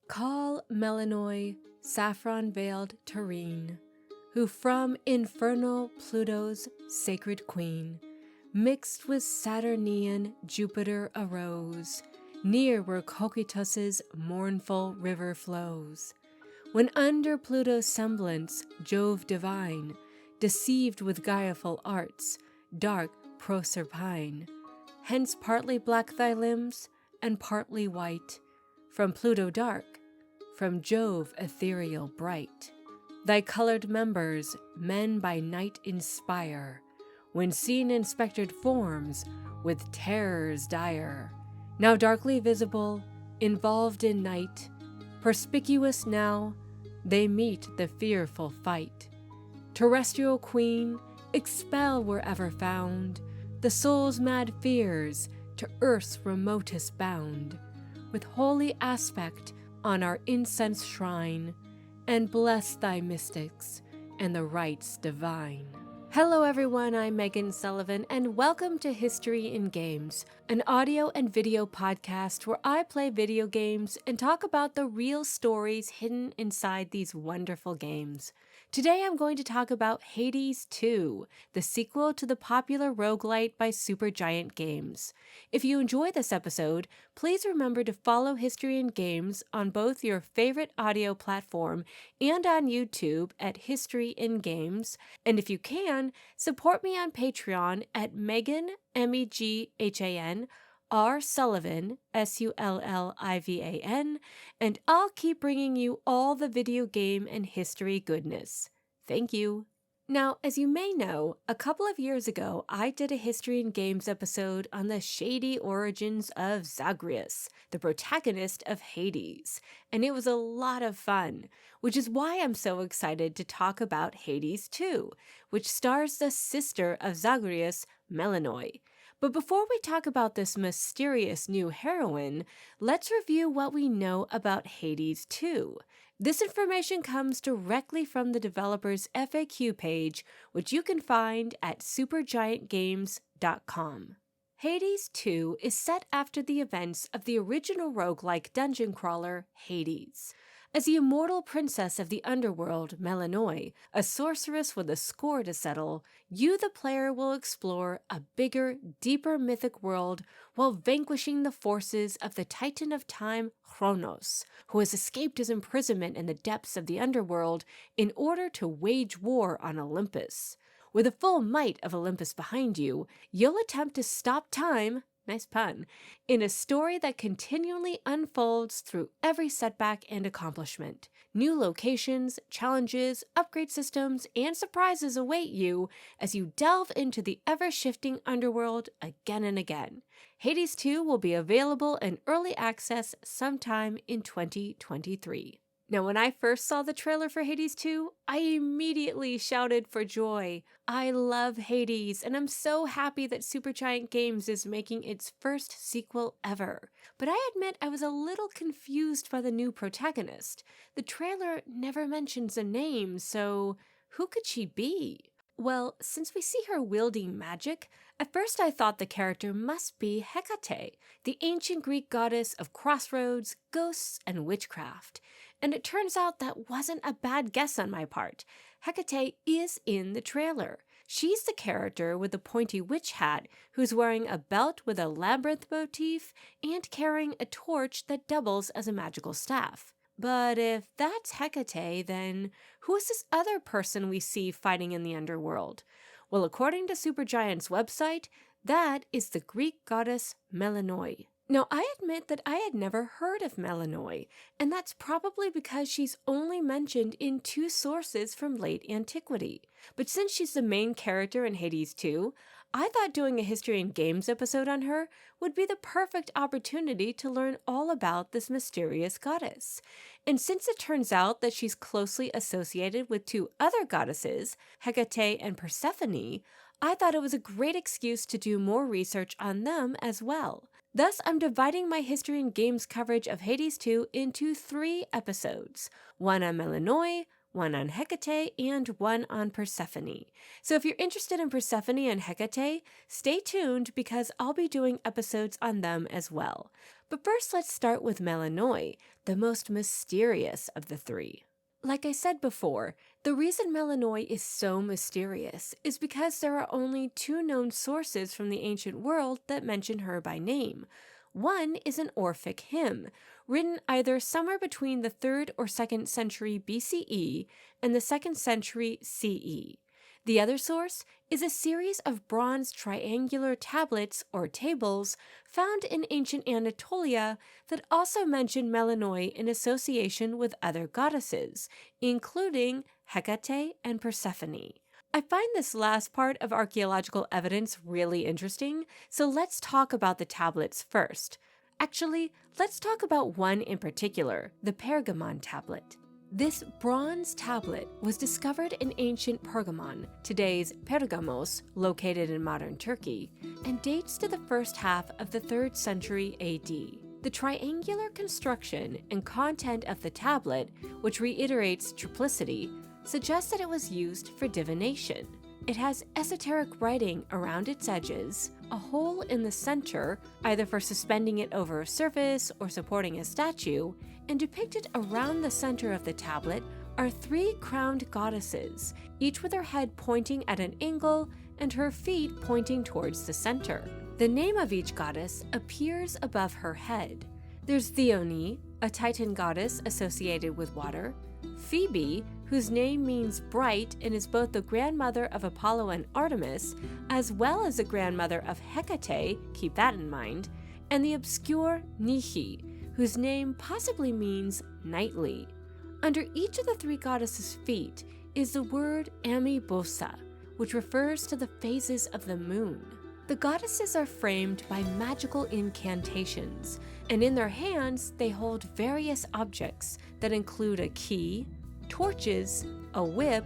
Call Melinoë, saffron-veiled terrene, who from infernal Pluto's sacred queen, mixed with Saturnian Jupiter arose, near where Cocytus's mournful river flows. When under Pluto's semblance Jove divine, deceived with guileful arts, dark Proserpine, hence partly black thy limbs, and partly white, from Pluto dark, from Jove ethereal bright. Thy colored members men by night inspire, when seen in spectred forms with terrors dire. Now darkly visible, involved in night, perspicuous now, they meet the fearful fight. Terrestrial queen, expel wherever found the soul's mad fears to earth's remotest bound, with holy aspect on our incense shrine, and bless thy mystics and the rites divine. Hello everyone, I'm Meghan Sullivan, and welcome to History in Games, an audio and video podcast where I play video games and talk about the real stories hidden inside these wonderful games. Today I'm going to talk about Hades 2, the sequel to the popular roguelite by Supergiant Games. If you enjoy this episode, please remember to follow History in Games on both your favorite audio platform and on YouTube at History in Games, and if you can, support me on Patreon at Meghan, M-E-G-H-A-N, R. Sullivan, S-U-L-L-I-V-A-N, and I'll keep bringing you all the video game and history goodness. Thank you. Now, as you may know, a couple of years ago, I did a History in Games episode on the shady origins of Zagreus, the protagonist of Hades, and it was a lot of fun, which is why I'm so excited to talk about Hades 2, which stars the sister of Zagreus, Melinoë. But before we talk about this mysterious new heroine, let's review what we know about Hades 2. This information comes directly from the developer's FAQ page, which you can find at supergiantgames.com. Hades 2 is set after the events of the original roguelike dungeon crawler, Hades. As the immortal princess of the underworld, Melinoë, a sorceress with a score to settle, you, the player, will explore a bigger, deeper mythic world while vanquishing the forces of the Titan of Time, Kronos, who has escaped his imprisonment in the depths of the underworld in order to wage war on Olympus. With the full might of Olympus behind you, you'll attempt to stop time, nice pun, in a story that continually unfolds through every setback and accomplishment. New locations, challenges, upgrade systems, and surprises await you as you delve into the ever-shifting underworld again and again. Hades 2 will be available in early access sometime in 2023. Now, when I first saw the trailer for Hades 2, I immediately shouted for joy. I love Hades, and I'm so happy that Supergiant Games is making its first sequel ever. But I admit I was a little confused by the new protagonist. The trailer never mentions a name, so who could she be? Well, since we see her wielding magic, at first I thought the character must be Hecate, the ancient Greek goddess of crossroads, ghosts, and witchcraft. And it turns out that wasn't a bad guess on my part. Hecate is in the trailer. She's the character with the pointy witch hat who's wearing a belt with a labyrinth motif and carrying a torch that doubles as a magical staff. But if that's Hecate, then who is this other person we see fighting in the underworld? Well, according to Supergiant's website, that is the Greek goddess Melinoë. Now, I admit that I had never heard of Melinoë, and that's probably because she's only mentioned in 2 sources from late antiquity. But since she's the main character in Hades 2, I thought doing a History in Games episode on her would be the perfect opportunity to learn all about this mysterious goddess. And since it turns out that she's closely associated with 2 other goddesses, Hecate and Persephone, I thought it was a great excuse to do more research on them as well. Thus, I'm dividing my History in Games coverage of Hades 2 into 3 episodes, one on Melinoë, one on Hecate, and one on Persephone. So if you're interested in Persephone and Hecate, stay tuned because I'll be doing episodes on them as well. But first, let's start with Melinoë, the most mysterious of the three. Like I said before, the reason Melinoë is so mysterious is because there are only two known sources from the ancient world that mention her by name. One is an Orphic hymn, written either somewhere between the 3rd or 2nd century BCE and the 2nd century CE. The other source is a series of bronze triangular tablets or tables found in ancient Anatolia that also mention Melinoë in association with other goddesses, including Hecate and Persephone. I find this last part of archaeological evidence really interesting, so let's talk about the tablets first. Actually, let's talk about one in particular, the Pergamon tablet. This bronze tablet was discovered in ancient Pergamon, today's Pergamos, located in modern Turkey, and dates to the first half of the 3rd century AD. The triangular construction and content of the tablet, which reiterates triplicity, suggests that it was used for divination. It has esoteric writing around its edges, a hole in the center, either for suspending it over a surface or supporting a statue, and depicted around the center of the tablet are 3 crowned goddesses, each with her head pointing at an angle and her feet pointing towards the center. The name of each goddess appears above her head. There's Theone, a Titan goddess associated with water, Phoebe, whose name means bright and is both the grandmother of Apollo and Artemis, as well as the grandmother of Hecate, keep that in mind, and the obscure Nihi, whose name possibly means nightly. Under each of the 3 goddesses' feet is the word Amebosa, which refers to the phases of the moon. The goddesses are framed by magical incantations, and in their hands they hold various objects that include a key, torches, a whip,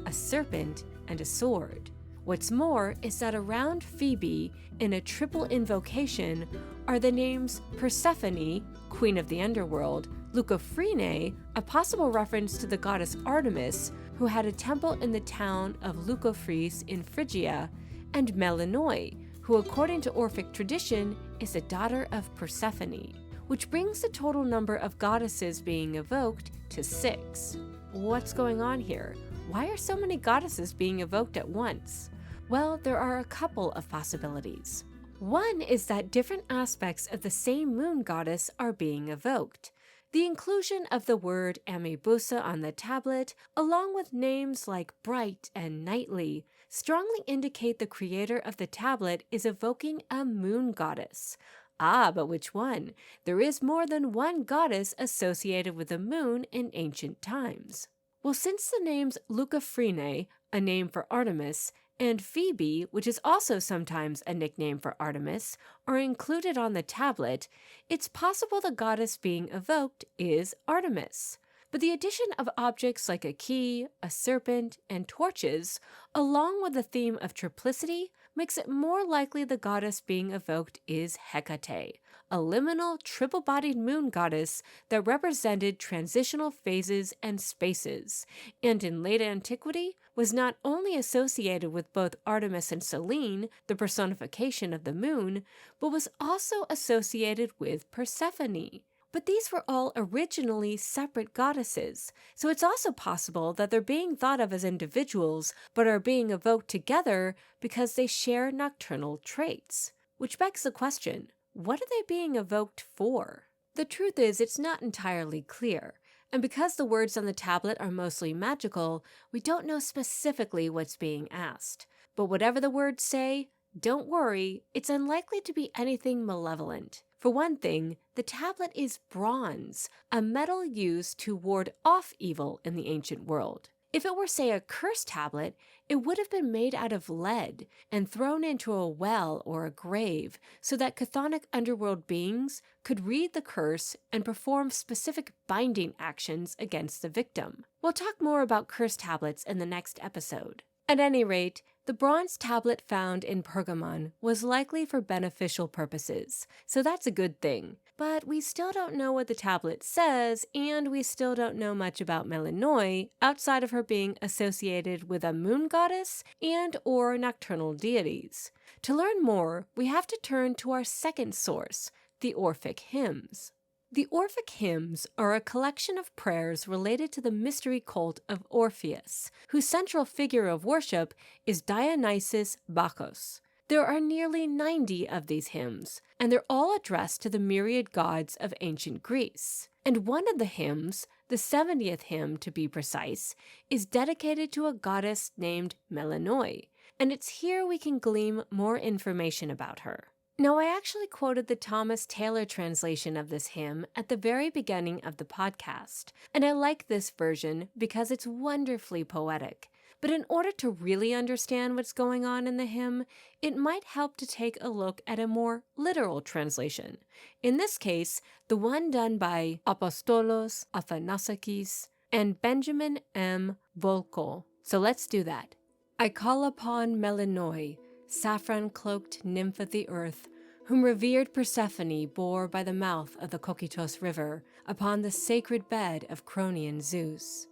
a serpent, and a sword. What's more is that around Phoebe, in a triple invocation, are the names Persephone, Queen of the Underworld, Leucophrene, a possible reference to the goddess Artemis, who had a temple in the town of Leucophris in Phrygia, and Melinoë, who according to Orphic tradition is a daughter of Persephone, which brings the total number of goddesses being evoked to 6. What's going on here? Why are so many goddesses being evoked at once? Well, there are a couple of possibilities. One is that different aspects of the same moon goddess are being evoked. The inclusion of the word Amebosa on the tablet, along with names like bright and nightly, strongly indicate the creator of the tablet is evoking a moon goddess. Ah, but which one? There is more than one goddess associated with the moon in ancient times. Well, since the names Leucophrene, a name for Artemis, and Phoebe, which is also sometimes a nickname for Artemis, are included on the tablet, it's possible the goddess being evoked is Artemis. But the addition of objects like a key, a serpent, and torches, along with the theme of triplicity, makes it more likely the goddess being evoked is Hecate, a liminal triple-bodied moon goddess that represented transitional phases and spaces, and in late antiquity was not only associated with both Artemis and Selene, the personification of the moon, but was also associated with Persephone. But these were all originally separate goddesses, so it's also possible that they're being thought of as individuals, but are being evoked together because they share nocturnal traits. Which begs the question, what are they being evoked for? The truth is, it's not entirely clear, and because the words on the tablet are mostly magical, we don't know specifically what's being asked. But whatever the words say, don't worry, it's unlikely to be anything malevolent. For one thing, the tablet is bronze, a metal used to ward off evil in the ancient world. If it were, say, a curse tablet, it would have been made out of lead and thrown into a well or a grave so that chthonic underworld beings could read the curse and perform specific binding actions against the victim. We'll talk more about curse tablets in the next episode. At any rate, the bronze tablet found in Pergamon was likely for beneficial purposes, so that's a good thing. But we still don't know what the tablet says, and we still don't know much about Melinoë outside of her being associated with a moon goddess and or nocturnal deities. To learn more, we have to turn to our second source, the Orphic hymns. The Orphic hymns are a collection of prayers related to the mystery cult of Orpheus, whose central figure of worship is Dionysus Bacchus. There are nearly 90 of these hymns, and they're all addressed to the myriad gods of ancient Greece. And one of the hymns, the 70th hymn to be precise, is dedicated to a goddess named Melinoë, and it's here we can glean more information about her. Now, I actually quoted the Thomas Taylor translation of this hymn at the very beginning of the podcast, and I like this version because it's wonderfully poetic. But in order to really understand what's going on in the hymn, it might help to take a look at a more literal translation. In this case, the one done by Apostolos Athanasakis and Benjamin M. Volko. So let's do that. I call upon Melinoë, saffron-cloaked nymph of the earth, whom revered Persephone bore by the mouth of the Cocytus River upon the sacred bed of Cronian Zeus.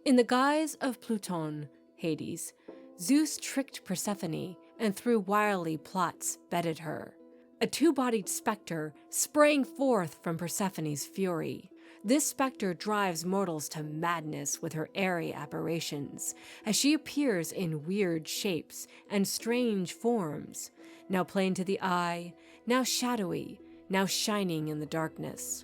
In the guise of Pluton, Hades, Zeus tricked Persephone and through wily plots bedded her. A two-bodied specter sprang forth from Persephone's fury. This specter drives mortals to madness with her airy apparitions, as she appears in weird shapes and strange forms, now plain to the eye, now shadowy, now shining in the darkness.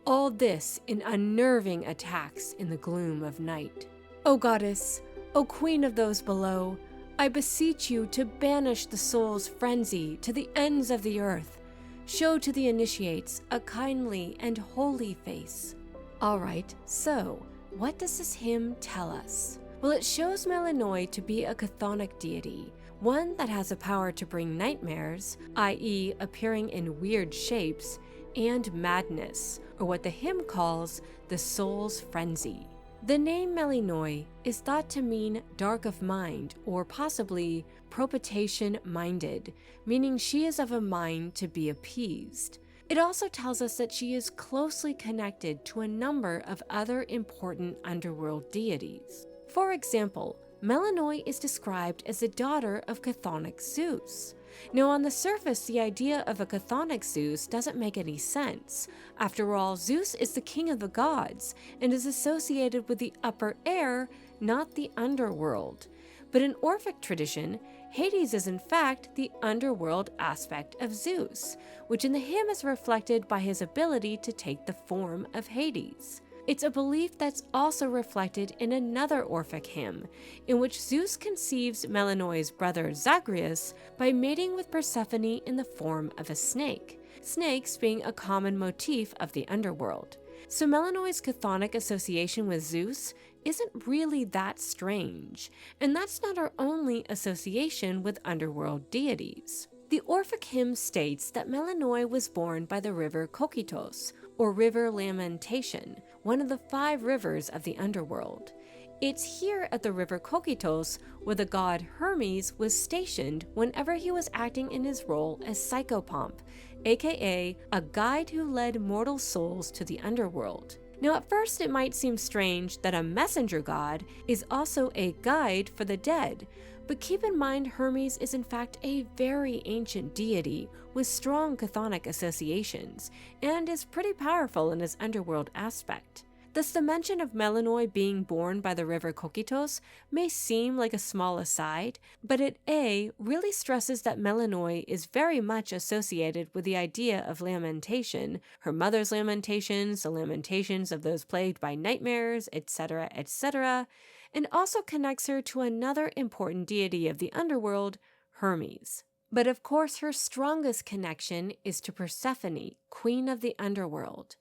All this in unnerving attacks in the gloom of night. O goddess, O queen of those below, I beseech you to banish the soul's frenzy to the ends of the earth. Show to the initiates a kindly and holy face. All right, so what does this hymn tell us? Well, it shows Melinoë to be a chthonic deity, one that has a power to bring nightmares, i.e. appearing in weird shapes, and madness, or what the hymn calls the soul's frenzy. The name Melinoë is thought to mean dark of mind, or possibly propitiation-minded, meaning she is of a mind to be appeased. It also tells us that she is closely connected to a number of other important underworld deities. For example, Melinoë is described as the daughter of chthonic Zeus. Now, on the surface, the idea of a chthonic Zeus doesn't make any sense. After all, Zeus is the king of the gods and is associated with the upper air, not the underworld. But in Orphic tradition, Hades is in fact the underworld aspect of Zeus, which in the hymn is reflected by his ability to take the form of Hades. It's a belief that's also reflected in another Orphic hymn, in which Zeus conceives Melinoë's brother Zagreus by mating with Persephone in the form of a snake, snakes being a common motif of the underworld. So Melinoë's chthonic association with Zeus isn't really that strange, and that's not our only association with underworld deities. The Orphic hymn states that Melinoë was born by the river Cocytus, or River Lamentation, one of the 5 rivers of the underworld. It's here at the river Cocytus where the god Hermes was stationed whenever he was acting in his role as Psychopomp, aka a guide who led mortal souls to the underworld. Now, at first it might seem strange that a messenger god is also a guide for the dead, but keep in mind Hermes is in fact a very ancient deity with strong chthonic associations, and is pretty powerful in his underworld aspect. Thus, the mention of Melinoë being born by the river Cocytus may seem like a small aside, but it really stresses that Melinoë is very much associated with the idea of lamentation, her mother's lamentations, the lamentations of those plagued by nightmares, etc., etc., and also connects her to another important deity of the underworld, Hermes. But of course, her strongest connection is to Persephone, queen of the underworld.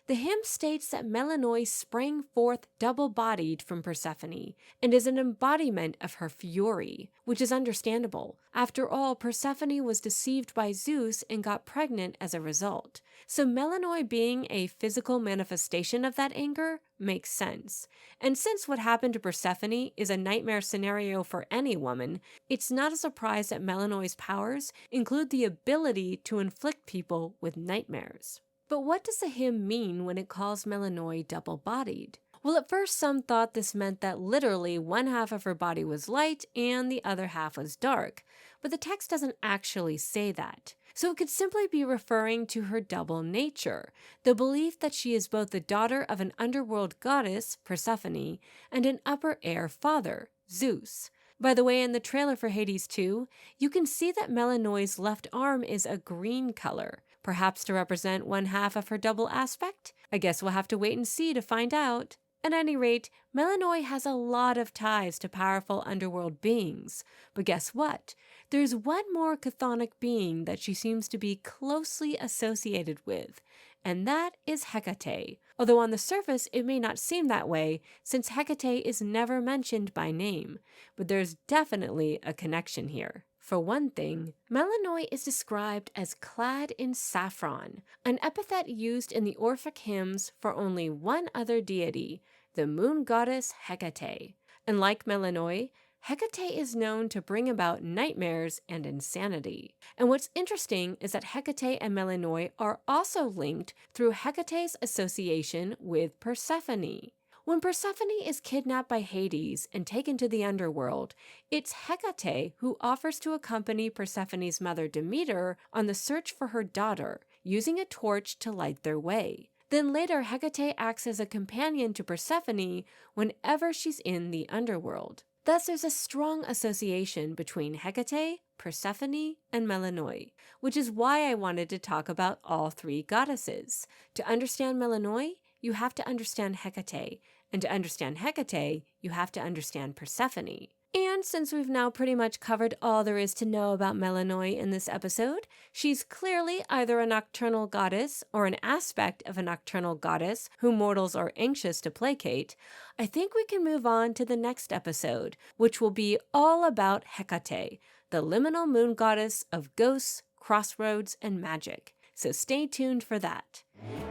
The hymn states that Melinoë sprang forth double-bodied from Persephone and is an embodiment of her fury, which is understandable. After all, Persephone was deceived by Zeus and got pregnant as a result. So Melinoë being a physical manifestation of that anger makes sense. And since what happened to Persephone is a nightmare scenario for any woman, it's not a surprise that Melinoë's powers include the ability to inflict people with nightmares. But what does the hymn mean when it calls Melinoë double-bodied? Well, at first some thought this meant that literally one half of her body was light and the other half was dark, but the text doesn't actually say that. So it could simply be referring to her double nature, the belief that she is both the daughter of an underworld goddess, Persephone, and an upper air father, Zeus. By the way, in the trailer for Hades 2, you can see that Melinoë's left arm is a green color, perhaps to represent one half of her double aspect? I guess we'll have to wait and see to find out. At any rate, Melinoë has a lot of ties to powerful underworld beings. But guess what? There's one more chthonic being that she seems to be closely associated with, and that is Hecate. Although on the surface it may not seem that way, since Hecate is never mentioned by name. But there's definitely a connection here. For one thing, Melinoë is described as clad in saffron, an epithet used in the Orphic hymns for only one other deity, the moon goddess Hecate. And like Melinoë, Hecate is known to bring about nightmares and insanity. And what's interesting is that Hecate and Melinoë are also linked through Hecate's association with Persephone. When Persephone is kidnapped by Hades and taken to the underworld, it's Hecate who offers to accompany Persephone's mother Demeter on the search for her daughter, using a torch to light their way. Then later, Hecate acts as a companion to Persephone whenever she's in the underworld. Thus, there's a strong association between Hecate, Persephone, and Melinoë, which is why I wanted to talk about all three goddesses. To understand Melinoë, you have to understand Hecate, and to understand Hecate, you have to understand Persephone. And since we've now pretty much covered all there is to know about Melinoë in this episode, she's clearly either a nocturnal goddess or an aspect of a nocturnal goddess whom mortals are anxious to placate. I think we can move on to the next episode, which will be all about Hecate, the liminal moon goddess of ghosts, crossroads, and magic. So stay tuned for that.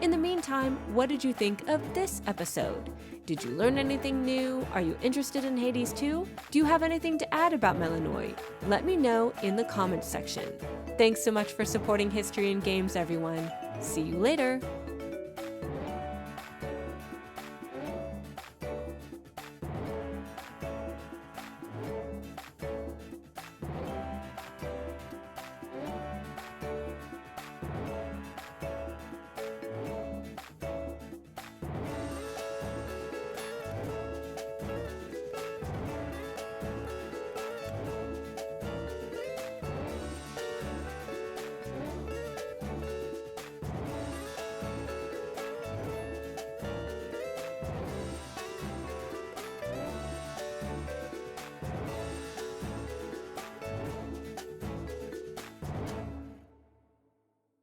In the meantime, what did you think of this episode? Did you learn anything new? Are you interested in Hades 2? Do you have anything to add about Melinoë? Let me know in the comments section. Thanks so much for supporting History and Games, everyone. See you later.